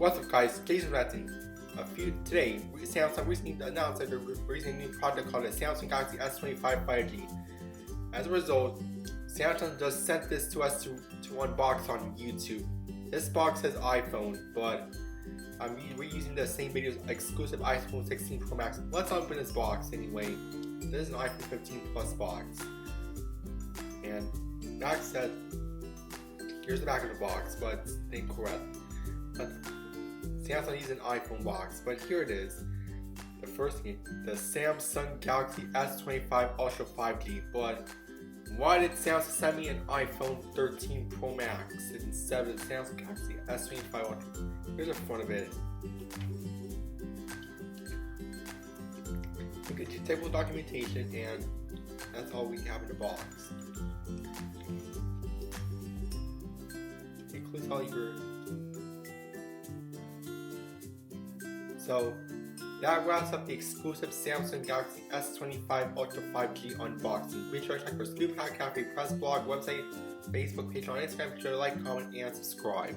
What's up guys, Jason Ratton. Today, Samsung recently announced that they're releasing a new product called the Samsung Galaxy S25 5G. As a result, Samsung just sent this to us to unbox on YouTube. This box says iPhone, but we're using the same video's exclusive iPhone 16 Pro Max. Let's open this box anyway. This is an iPhone 15 Plus box. And back said, here's the back of the box, but it's incorrect. But Samsung uses an iPhone box, but here it is. The first thing, the Samsung Galaxy S25 Ultra 5G. But why did Samsung send me an iPhone 13 Pro Max instead of the Samsung Galaxy S25 Ultra? Here's the front of it. You get your table documentation, and that's all we have in the box. It includes all your. So that wraps up the exclusive Samsung Galaxy S25 Ultra 5G unboxing. Be sure to check our Scoop Hack Cafe press blog, website, Facebook page, on Instagram. Be sure to like, comment, and subscribe.